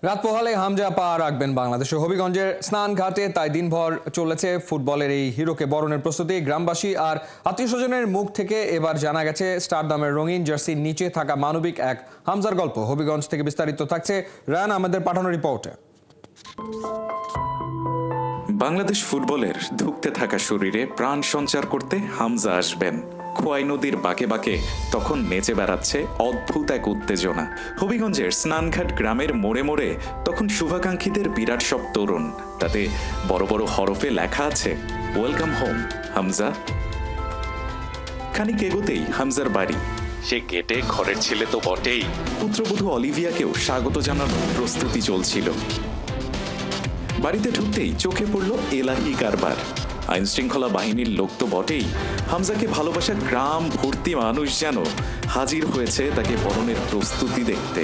রাত পোহালে হামজা পা রাখবেন বাংলাদেশের হবিগঞ্জের স্নানঘাটে। তাই দিনভর চলেছে ফুটবলের এই হিরোকে বরণের প্রস্তুতি। গ্রামবাসী আর আত্মীয় স্বজনের মুখ থেকে এবার জানা গেছে স্টারডামের রঙিন জার্সির নিচে থাকা মানবিক এক হামজার গল্প। হবিগঞ্জ থেকে বিস্তারিত থাকছে রায়ান আহমেদের পাঠানো রিপোর্টে। বাংলাদেশ ফুটবলের ধুঁকতে থাকা শরীরে প্রাণ সঞ্চার করতে হামজা আসবেন। খোয়াই নদীর বাঁকে বাঁকে তখন নেচে বেড়াচ্ছে অদ্ভুত এক উত্তেজনা। হবিগঞ্জের স্নানঘাট গ্রামের মোড়ে মোড়ে তখন শুভাকাঙ্ক্ষীদের বিরাট সব তরুণ। তাতে বড় বড় হরফে লেখা আছে, ওয়েলকাম হোম হামজা। খানিক এগোতেই হামজার বাড়ি। সে গেটে ঘরের ছেলে তো বটেই, পুত্রবধূ অলিভিয়াকেও স্বাগত জানানোর প্রস্তুতি চলছিল। বাড়িতে ঢুকতেই চোখে পড়ল এলাহি কারবার। আইন শৃঙ্খলা বাহিনীর লোক তো বটেই, হামজাকে ভালোবাসা গ্রাম ভর্তি মানুষ যেন হাজির হয়েছে তাকে বরণের প্রস্তুতি দেখতে।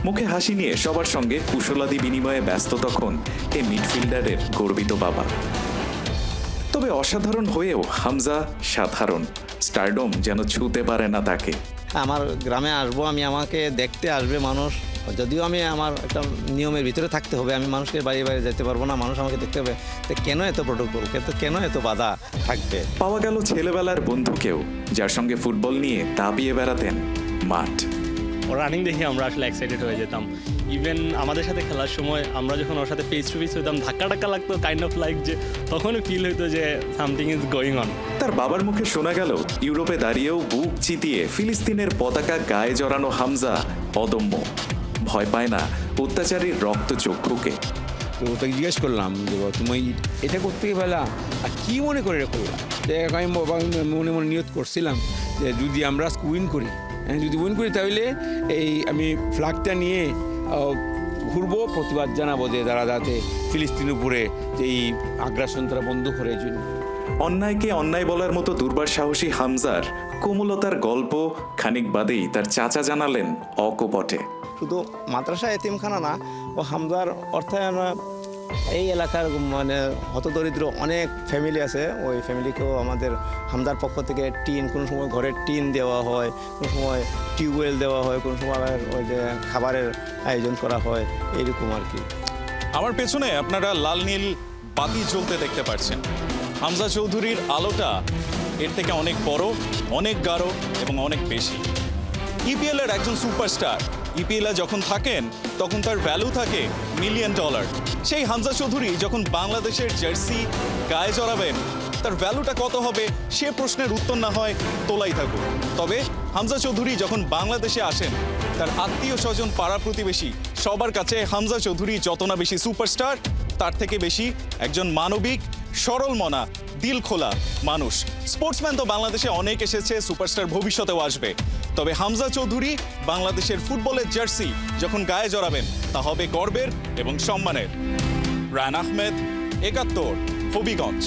মুখে হাসি নিয়ে সবার সঙ্গে কুশলাদি বিনিময়ে ব্যস্ত তখন এই মিডফিল্ডারের গর্বিত বাবা। তবে অসাধারণ হয়েও হামজা সাধারণ। স্টারডম যেন ছুঁতে পারে না তাকে। আমার গ্রামে আসবো আমি, আমাকে দেখতে আসবে মানুষ। যদিও আমি আমার একটা নিয়মের ভিতরে থাকতে হবে, আমি মানুষকে বাইরে বাইরে যেতে পারবো না, মানুষ আমাকে দেখতে হবে। তো কেন এত প্রোটোকল, কেন এত বাধা থাকবে? পাওয়া গেল ছেলেবেলার বন্ধুকেও, যার সঙ্গে ফুটবল নিয়ে তাপিয়ে বেড়াতেন মাঠ। ওর রানিং দেখে আমরা আসলে এক্সাইটেড হয়ে যেতাম। ইভেন আমাদের সাথে খেলার সময় আমরা যখন ওর সাথে ফেস টু ফেস হইতাম, ধাক্কা টাক্কা লাগতো, কাইন্ড অফ লাইক যে তখনও ফিল হইতো যে সামথিং ইজ গোয়িং অন। তার বাবার মুখে শোনা গেল ইউরোপে দাঁড়িয়েও বুক চিতিয়ে ফিলিস্তিনের পতাকা গায়ে জড়ানো হামজা অদম্য, ভয় পায় না অত্যাচারীর রক্ত চক্ষুকে। ওকে জিজ্ঞেস করলাম যে তুমি এটা করতে পেলা আর কি মনে করে করলাম। আমি মনে মনে নিয়ত করছিলাম যে যদি আমরা উইন করি, যদি উইন করি তাহলে এই আমি ফ্ল্যাগটা নিয়ে ঘুরবো, প্রতিবাদ জানাবো যে তারা যাতে ফিলিস্তিনের উপরে যে এই আগ্রাসন তারা বন্ধ করে এই জন্য। অন্যায়কে অন্যায় বলার মতো দুর্বার সাহসী হামজার কোমলতার গল্প খানিক বাদেই তার চাচা জানালেন অকপটে। শুধু মাদ্রাসা এতিমখানা না, ও হামজার অর্থায়ন এই এলাকার মানে হতদরিদ্র অনেক ফ্যামিলি আছে। ওই ফ্যামিলিকেও আমাদের হামজার পক্ষ থেকে টিন, কোনো সময় ঘরের টিন দেওয়া হয়, কোনো সময় টিউবওয়েল দেওয়া হয়, কোনো সময় ওই যে খাবারের আয়োজন করা হয়, এইরকম আর কি। আমার পেছনে আপনারা লাল নীল বাতি জ্বলতে দেখতে পাচ্ছেন। হামজা চৌধুরীর আলোটা এর থেকে অনেক বড়, অনেক গাঢ় এবং অনেক বেশি। ইপিএল এর একজন সুপারস্টার ইপিএল যখন থাকেন তখন তার ভ্যালু থাকে $1 মিলিয়ন। সেই হামজা চৌধুরী যখন বাংলাদেশের জার্সি গায়ে জড়াবেন, তার ভ্যালুটা কত হবে সে প্রশ্নের উত্তর না হয় তোলাই থাকুক। তবে হামজা চৌধুরী যখন বাংলাদেশে আসেন, তার আত্মীয় স্বজন, পাড়া প্রতিবেশী সবার কাছে হামজা চৌধুরী যত না বেশি সুপারস্টার, তার থেকে বেশি একজন মানবিক, সরল মনা, দিল খোলা মানুষ। স্পোর্টসম্যান তো বাংলাদেশে অনেক এসেছে, সুপারস্টার ভবিষ্যতেও আসবে। তবে হামজা চৌধুরী বাংলাদেশের ফুটবলের জার্সি যখন গায়ে জড়াবেন, তা হবে গর্বের এবং সম্মানের। রায়ান আহমেদ, ৭১, হবিগঞ্জ।